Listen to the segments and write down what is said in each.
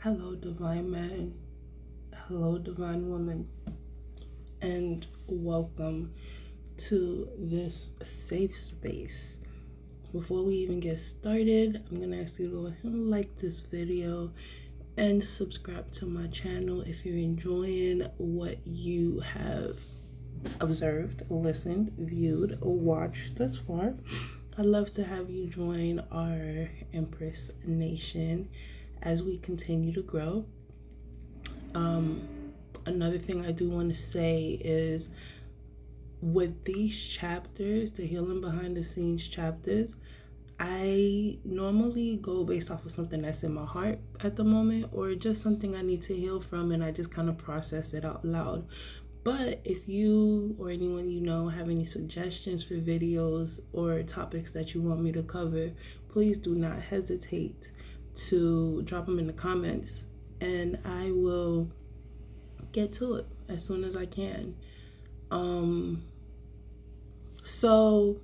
Hello, divine man. Hello, divine woman. And welcome to this safe space. Before we even get started, I'm going to ask you to go ahead and like this video and subscribe to my channel if you're enjoying what you have observed, listened, viewed, or watched thus far. I'd love to have you join our Empress Nation as we continue to grow. Another thing I do want to say is with these chapters, the healing behind the scenes chapters, I normally go based off of something that's in my heart at the moment or just something I need to heal from, and I just kind of process it out loud. But if you or anyone you know have any suggestions for videos or topics that you want me to cover, please do not hesitate to drop them in the comments, and I will get to it as soon as I can. So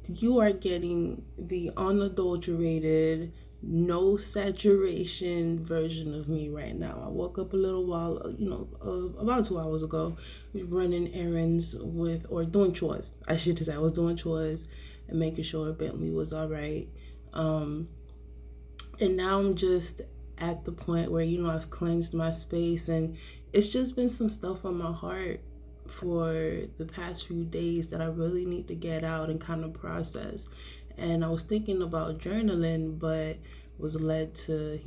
you are getting the unadulterated, no saturation version of me right now. I woke up a little while, about 2 hours ago, running errands or doing chores. I should say I was doing chores and making sure Bentley was all right. And now I'm just at the point where, I've cleansed my space, and it's just been some stuff on my heart for the past few days that I really need to get out and kind of process. And I was thinking about journaling, but was led to,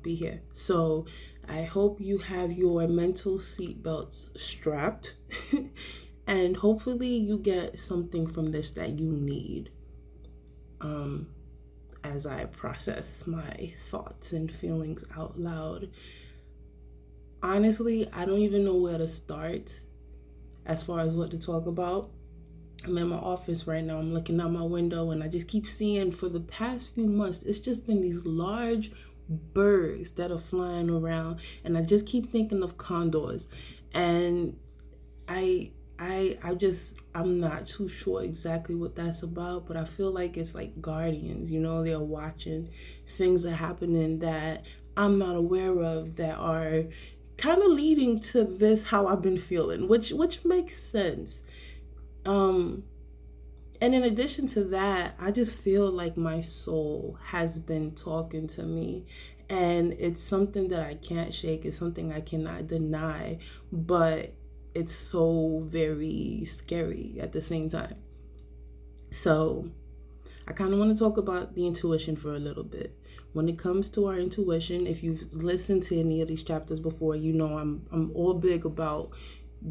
be here. So I hope you have your mental seatbelts strapped and hopefully you get something from this that you need. As I process my thoughts and feelings out loud. Honestly, I don't even know where to start as far as what to talk about. I'm in my office right now. I'm looking out my window and I just keep seeing for the past few months, it's just been these large birds that are flying around, and I just keep thinking of condors. And I'm not too sure exactly what that's about, but I feel like it's like guardians, they're watching. Things are happening that I'm not aware of that are kind of leading to this, how I've been feeling, which makes sense. And in addition to that, I just feel like my soul has been talking to me, and it's something that I can't shake. It's something I cannot deny, but it's so very scary at the same time. So I kind of want to talk about the intuition for a little bit. When it comes to our intuition, if you've listened to any of these chapters before, I'm all big about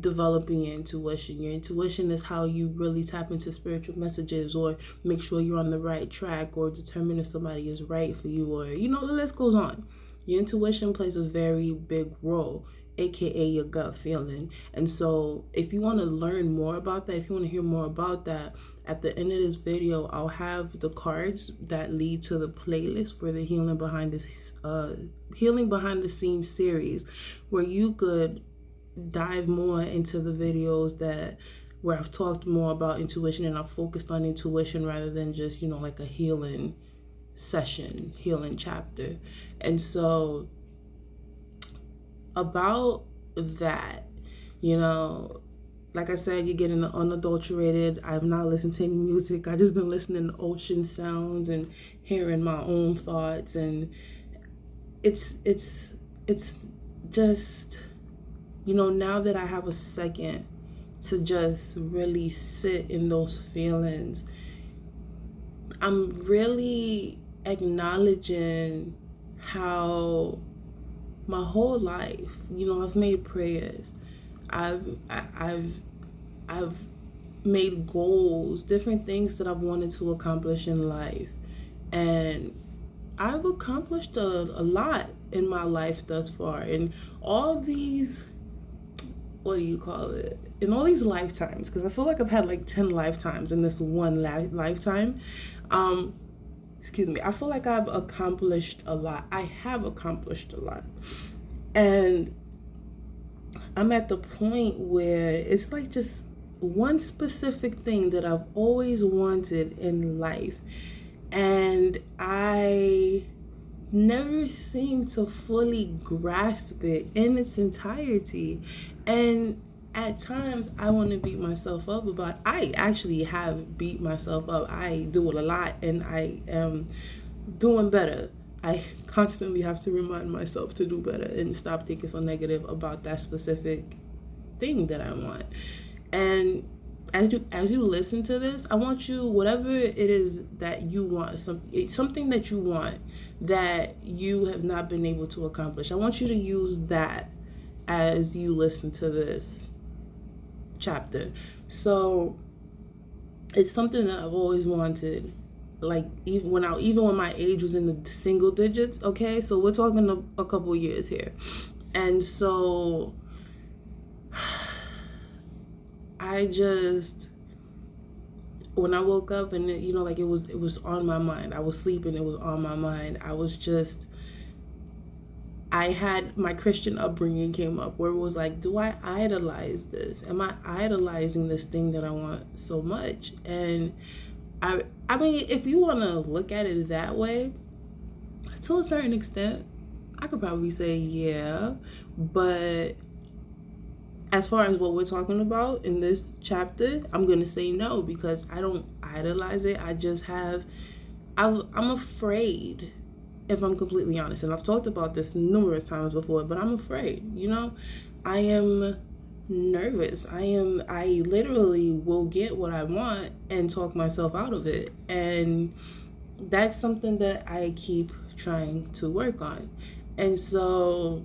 developing your intuition. Your intuition is how you really tap into spiritual messages, or make sure you're on the right track, or determine if somebody is right for you, or the list goes on. Your intuition plays a very big role, aka your gut feeling. And so if you want to learn more about that, if you want to hear more about that, at the end of this video I'll have the cards that lead to the playlist for the healing behind the scenes series, where you could dive more into the videos where I've talked more about intuition, and I've focused on intuition rather than just like a healing session, healing chapter. And so about that, like I said, you're getting the unadulterated. I've not listened to any music. I've just been listening to ocean sounds and hearing my own thoughts, and it's just, now that I have a second to just really sit in those feelings, I'm really acknowledging how my whole life, I've made prayers, I've made goals, different things that I've wanted to accomplish in life, and I've accomplished a lot in my life thus far. And all these, in all these lifetimes, because I feel like I've had like 10 lifetimes in this one lifetime. I feel like I've accomplished a lot. I have accomplished a lot. And I'm at the point where it's like just one specific thing that I've always wanted in life. And I never seem to fully grasp it in its entirety. And at times I want to beat myself up about it. I actually have beat myself up. I do it a lot, and I am doing better. I constantly have to remind myself to do better and stop thinking so negative about that specific thing that I want. And as you listen to this, I want you, whatever it is that you want, something that you want that you have not been able to accomplish, I want you to use that as you listen to this chapter. So it's something that I've always wanted, like even when my age was in the single digits. Okay, so we're talking a couple years here. And so I just, when I woke up, and like it was on my mind. I was sleeping, it was on my mind. I had my Christian upbringing came up, where it was like, do I idolize this? Am I idolizing this thing that I want so much? And I mean, if you want to look at it that way, to a certain extent, I could probably say yeah. But as far as what we're talking about in this chapter, I'm going to say no, because I don't idolize it. I'm afraid, if I'm completely honest. And I've talked about this numerous times before, but I'm afraid, I am nervous. I literally will get what I want and talk myself out of it. And that's something that I keep trying to work on. And so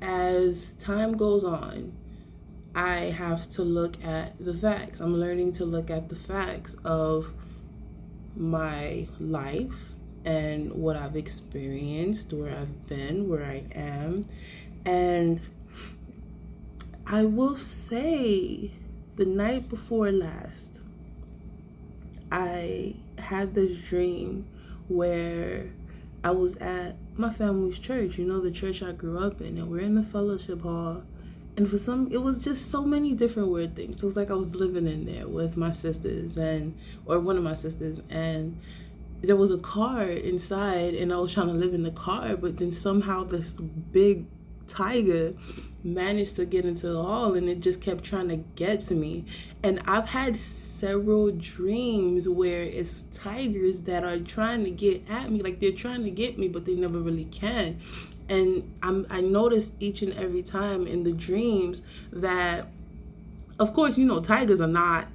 as time goes on, I have to look at the facts. I'm learning to look at the facts of my life and what I've experienced, where I've been, where I am. And I will say, the night before last, I had this dream where I was at my family's church, the church I grew up in, and we're in the fellowship hall. And it was just so many different weird things. It was like I was living in there with my sisters, or one of my sisters, and there was a car inside, and I was trying to live in the car, but then somehow this big tiger managed to get into the hall, and it just kept trying to get to me. And I've had several dreams where it's tigers that are trying to get at me, like they're trying to get me, but they never really can. And I noticed each and every time in the dreams that, of course, tigers are not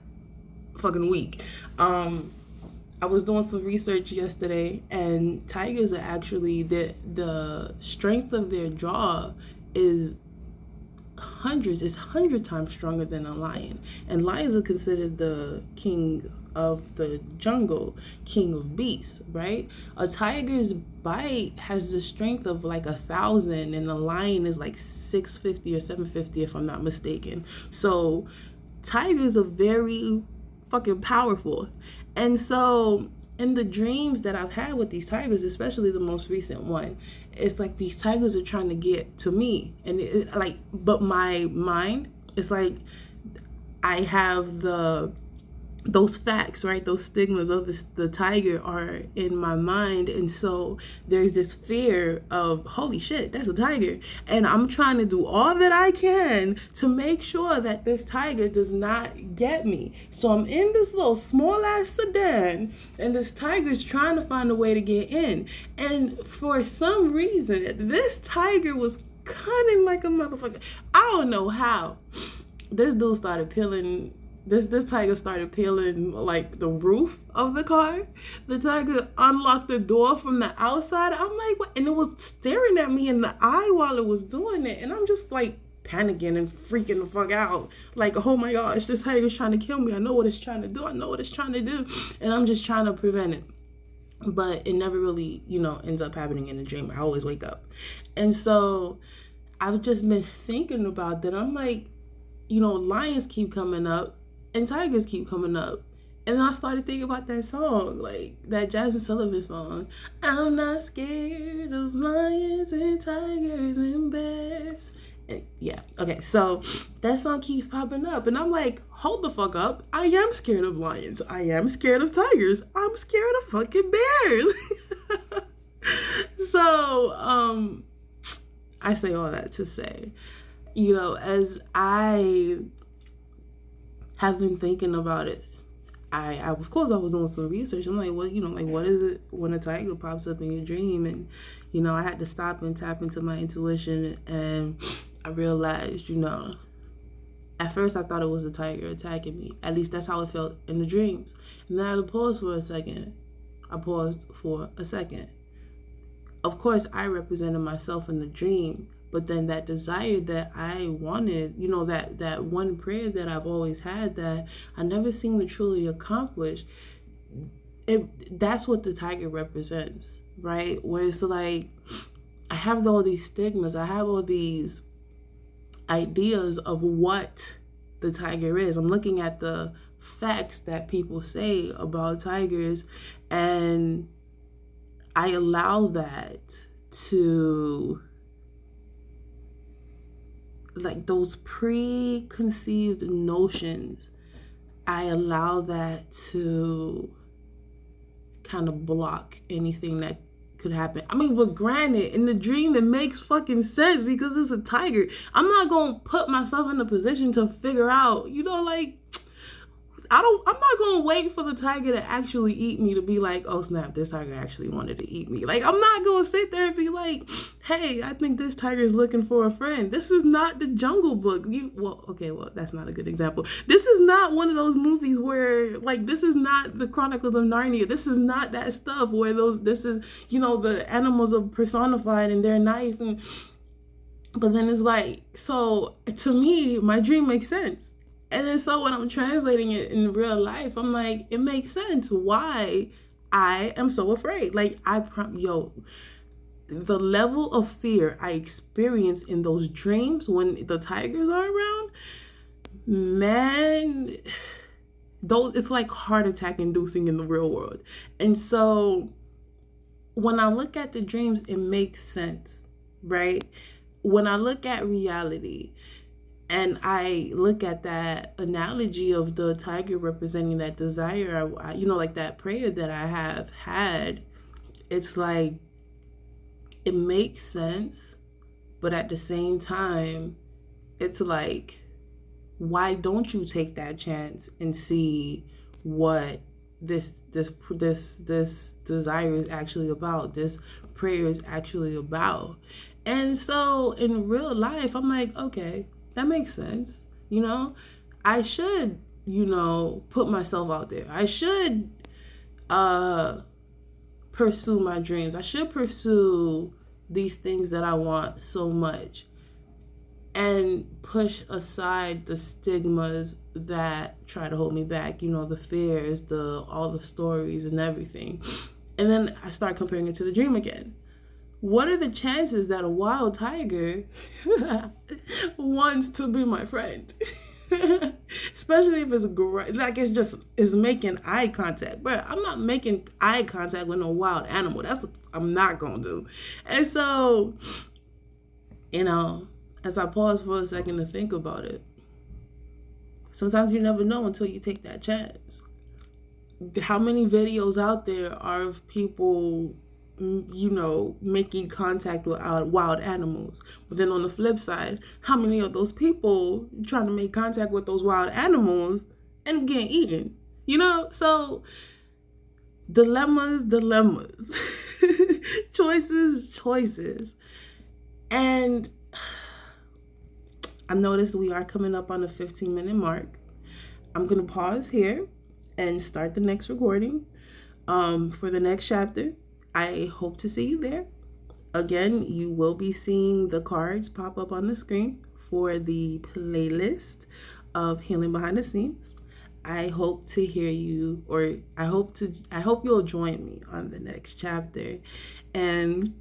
fucking weak. I was doing some research yesterday, and tigers are actually, the strength of their jaw is 100 times stronger than a lion. And lions are considered the king of the jungle, king of beasts, right? A tiger's bite has the strength of like 1,000, and a lion is like 650 or 750, if I'm not mistaken. So tigers are very fucking powerful. And so in the dreams that I've had with these tigers, especially the most recent one, it's like these tigers are trying to get to me. And but my mind, it's like I have those facts, right? Those stigmas of the tiger are in my mind. And so there's this fear of, holy shit, that's a tiger. And I'm trying to do all that I can to make sure that this tiger does not get me. So I'm in this little small ass sedan, and this tiger is trying to find a way to get in. And for some reason, this tiger was cunning like a motherfucker. I don't know how. This dude started peeling. This tiger started peeling like the roof of the car. The tiger unlocked the door from the outside. I'm like, what? And it was staring at me in the eye while it was doing it. And I'm just like panicking and freaking the fuck out. Like, oh my gosh, this tiger's trying to kill me. I know what it's trying to do. And I'm just trying to prevent it. But it never really, ends up happening in a dream. I always wake up. And so I've just been thinking about that. I'm like, lions keep coming up and tigers keep coming up. And then I started thinking about that song, like that Jasmine Sullivan song. I'm not scared of lions and tigers and bears. Yeah. Okay. So that song keeps popping up, and I'm like, hold the fuck up. I am scared of lions. I am scared of tigers. I'm scared of fucking bears. So, I say all that to say, as I have been thinking about it, I of course I was doing some research. I'm like, well, like what is it when a tiger pops up in your dream? And I had to stop and tap into my intuition, and I realized, at first I thought it was a tiger attacking me. At least that's how it felt in the dreams. And then I had to pause for a second. I paused for a second. Of course, I represented myself in the dream, but then that desire that I wanted, that one prayer that I've always had that I never seemed to truly accomplish, that's what the tiger represents, right? Where it's like, I have all these stigmas, I have all these ideas of what the tiger is. I'm looking at the facts that people say about tigers, and I allow that to, like, those preconceived notions, I allow that to kind of block anything that could happen. I mean, but granted, in the dream, it makes fucking sense because it's a tiger. I'm not going to put myself in a position to figure out, like, I'm not going to wait for the tiger to actually eat me to be like, oh snap, this tiger actually wanted to eat me. Like, I'm not going to sit there and be like, hey, I think this tiger is looking for a friend. This is not the Jungle Book. Well, that's not a good example. This is not one of those movies where, like, this is not the Chronicles of Narnia. This is not that stuff where this is, the animals are personified and they're nice. But then it's like, so to me, my dream makes sense. And then so when I'm translating it in real life, I'm like, it makes sense why I am so afraid. Like, the level of fear I experience in those dreams when the tigers are around, man, it's like heart attack inducing in the real world. And so when I look at the dreams, it makes sense, right? When I look at reality, and I look at that analogy of the tiger representing that desire, like that prayer that I have had, it's like, it makes sense, but at the same time, it's like, why don't you take that chance and see what this desire is actually about, this prayer is actually about? And so in real life, I'm like, okay, that makes sense. I should, put myself out there. I should pursue my dreams. I should pursue these things that I want so much and push aside the stigmas that try to hold me back, the fears, all the stories and everything. And then I start comparing it to the dream again. What are the chances that a wild tiger wants to be my friend? Especially if it's like it's making eye contact. But I'm not making eye contact with no wild animal. That's what I'm not gonna do. And so, as I pause for a second to think about it, sometimes you never know until you take that chance. How many videos out there are of people making contact with wild animals? But then on the flip side, how many of those people trying to make contact with those wild animals and getting eaten? So dilemmas, choices. And I noticed we are coming up on the 15-minute mark. I'm going to pause here and start the next recording for the next chapter. I hope to see you there. Again, you will be seeing the cards pop up on the screen for the playlist of Healing Behind the Scenes. I hope to hear you, or I hope you'll join me on the next chapter. And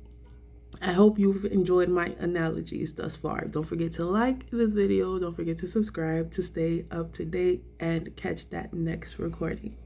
I hope you've enjoyed my analogies thus far. Don't forget to like this video. Don't forget to subscribe to stay up to date and catch that next recording.